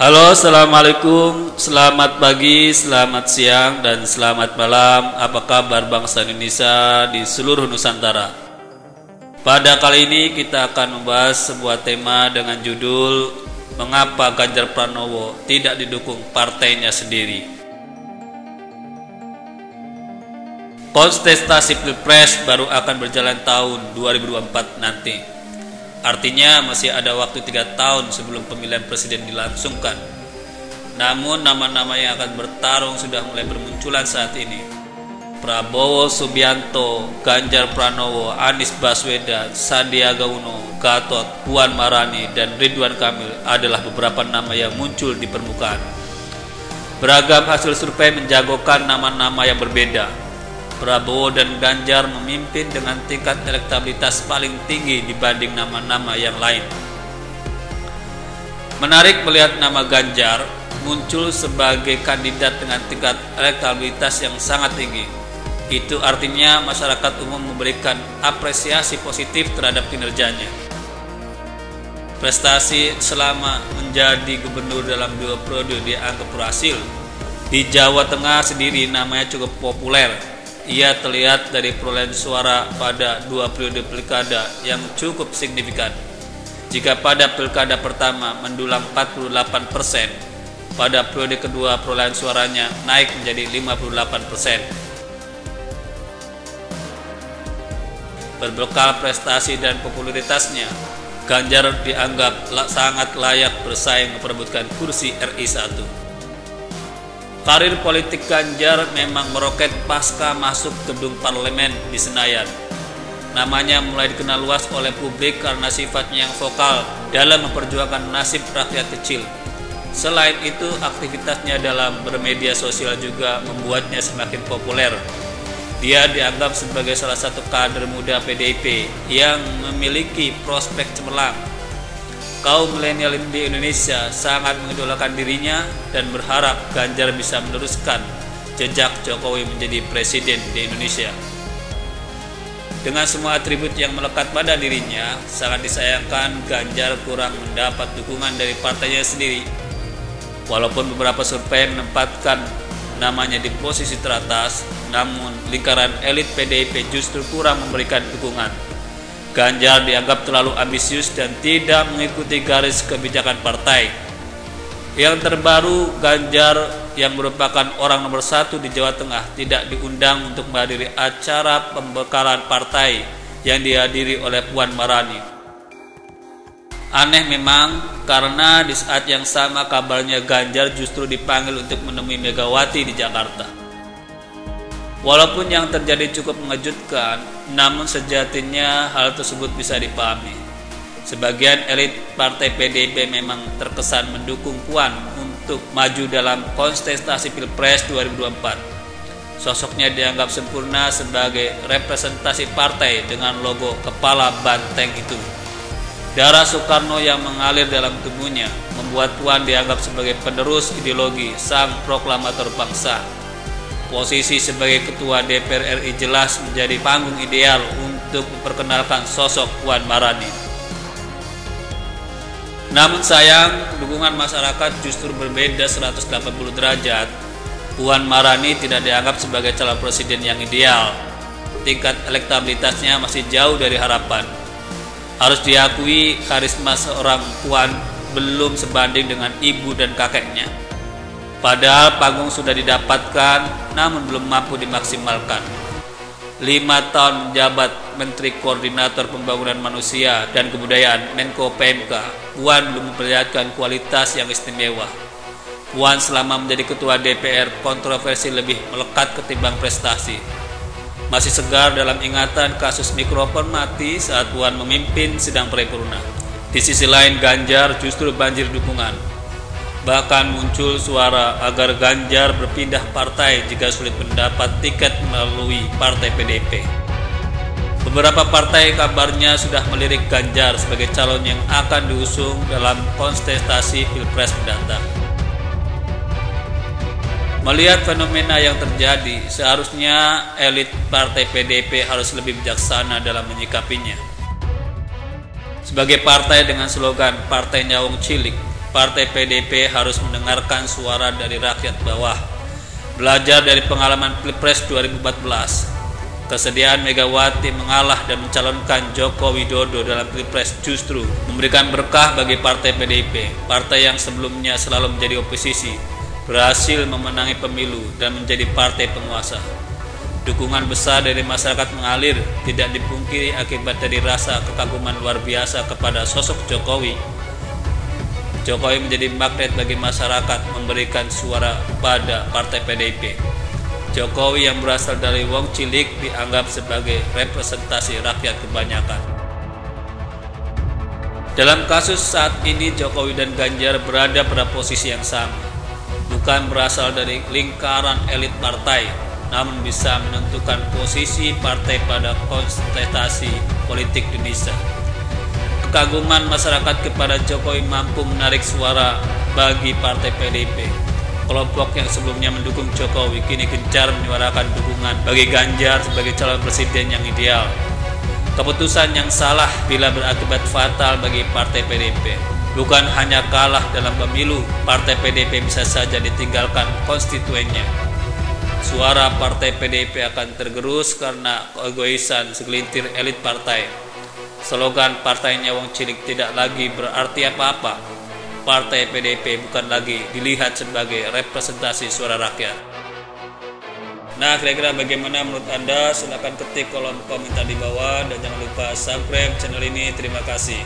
Halo, assalamualaikum, selamat pagi, selamat siang, dan selamat malam. Apa kabar bangsa Indonesia di seluruh Nusantara? Pada kali ini kita akan membahas sebuah tema dengan judul Mengapa Ganjar Pranowo tidak didukung partainya sendiri. Kontestasi Pilpres baru akan berjalan tahun 2024 nanti. Artinya masih ada waktu 3 tahun sebelum pemilihan presiden dilangsungkan. Namun nama-nama yang akan bertarung sudah mulai bermunculan saat ini. Prabowo Subianto, Ganjar Pranowo, Anies Baswedan, Sandiaga Uno, Gatot, Puan Maharani, dan Ridwan Kamil adalah beberapa nama yang muncul di permukaan. Beragam hasil survei menjagokan nama-nama yang berbeda. Prabowo dan Ganjar memimpin dengan tingkat elektabilitas paling tinggi dibanding nama-nama yang lain. Menarik melihat nama Ganjar muncul sebagai kandidat dengan tingkat elektabilitas yang sangat tinggi. Itu artinya masyarakat umum memberikan apresiasi positif terhadap kinerjanya. Prestasi selama menjadi gubernur dalam 2 periode dianggap berhasil. Di Jawa Tengah sendiri namanya cukup populer. Ia terlihat dari perolehan suara pada 2 periode pilkada yang cukup signifikan. Jika pada pilkada pertama mendulang 48%, pada periode kedua perolehan suaranya naik menjadi 58%. Berbekal prestasi dan popularitasnya, Ganjar dianggap sangat layak bersaing memperebutkan kursi RI 1. Karir politik Ganjar memang meroket pasca masuk gedung parlemen di Senayan. Namanya mulai dikenal luas oleh publik karena sifatnya yang vokal dalam memperjuangkan nasib rakyat kecil. Selain itu, aktivitasnya dalam bermedia sosial juga membuatnya semakin populer. Dia dianggap sebagai salah satu kader muda PDIP yang memiliki prospek cemerlang. Kaum milenial di Indonesia sangat mengidolakan dirinya dan berharap Ganjar bisa meneruskan jejak Jokowi menjadi presiden di Indonesia. Dengan semua atribut yang melekat pada dirinya, sangat disayangkan Ganjar kurang mendapat dukungan dari partainya sendiri. Walaupun beberapa survei menempatkan namanya di posisi teratas, namun lingkaran elit PDIP justru kurang memberikan dukungan. Ganjar dianggap terlalu ambisius dan tidak mengikuti garis kebijakan partai. Yang terbaru, Ganjar yang merupakan orang nomor 1 di Jawa Tengah tidak diundang untuk menghadiri acara pembekalan partai yang dihadiri oleh Puan Maharani. Aneh memang, karena di saat yang sama kabarnya Ganjar justru dipanggil untuk menemui Megawati di Jakarta. Walaupun yang terjadi cukup mengejutkan, namun sejatinya hal tersebut bisa dipahami. Sebagian elit partai PDIP memang terkesan mendukung Puan untuk maju dalam kontestasi Pilpres 2024. Sosoknya dianggap sempurna sebagai representasi partai dengan logo kepala banteng itu. Darah Soekarno yang mengalir dalam tubuhnya membuat Puan dianggap sebagai penerus ideologi sang proklamator bangsa. Posisi sebagai ketua DPR RI jelas menjadi panggung ideal untuk memperkenalkan sosok Puan Maharani. Namun sayang, dukungan masyarakat justru berbeda 180 derajat. Puan Maharani tidak dianggap sebagai calon presiden yang ideal. Tingkat elektabilitasnya masih jauh dari harapan. Harus diakui, karisma seorang Puan belum sebanding dengan ibu dan kakeknya. Padahal panggung sudah didapatkan, namun belum mampu dimaksimalkan. 5 tahun menjabat Menteri Koordinator Pembangunan Manusia dan Kebudayaan Menko PMK, Puan belum memperlihatkan kualitas yang istimewa. Puan selama menjadi Ketua DPR, kontroversi lebih melekat ketimbang prestasi. Masih segar dalam ingatan kasus mikrofon mati saat Puan memimpin sidang paripurna. Di sisi lain, Ganjar justru banjir dukungan. Bahkan muncul suara agar Ganjar berpindah partai jika sulit mendapat tiket melalui partai PDIP. Beberapa partai kabarnya sudah melirik Ganjar sebagai calon yang akan diusung dalam kontestasi Pilpres mendatang. Melihat fenomena yang terjadi, seharusnya elit partai PDIP harus lebih bijaksana dalam menyikapinya. Sebagai partai dengan slogan Partai Nyawong Cilik, Partai PDIP harus mendengarkan suara dari rakyat bawah. Belajar dari pengalaman Pilpres 2014, kesediaan Megawati mengalah dan mencalonkan Joko Widodo dalam Pilpres justru memberikan berkah bagi Partai PDIP. Partai yang sebelumnya selalu menjadi oposisi berhasil memenangi pemilu dan menjadi partai penguasa. Dukungan besar dari masyarakat mengalir, tidak dipungkiri akibat dari rasa kekaguman luar biasa kepada sosok Jokowi. Jokowi menjadi magnet bagi masyarakat memberikan suara pada Partai PDIP. Jokowi yang berasal dari wong cilik dianggap sebagai representasi rakyat kebanyakan. Dalam kasus saat ini Jokowi dan Ganjar berada pada posisi yang sama, bukan berasal dari lingkaran elit partai, namun bisa menentukan posisi partai pada kontestasi politik Indonesia. Kekaguman masyarakat kepada Jokowi mampu menarik suara bagi Partai PDIP. Kelompok yang sebelumnya mendukung Jokowi kini gencar menyuarakan dukungan bagi Ganjar sebagai calon presiden yang ideal. Keputusan yang salah bila berakibat fatal bagi Partai PDIP. Bukan hanya kalah dalam pemilu, Partai PDIP bisa saja ditinggalkan konstituennya. Suara Partai PDIP akan tergerus karena keegoisan segelintir elit partai. Slogan partainya wong cilik tidak lagi berarti apa-apa. Partai PDIP bukan lagi dilihat sebagai representasi suara rakyat. Nah, kira-kira bagaimana menurut Anda? Silahkan ketik kolom komentar di bawah dan jangan lupa subscribe channel ini. Terima kasih.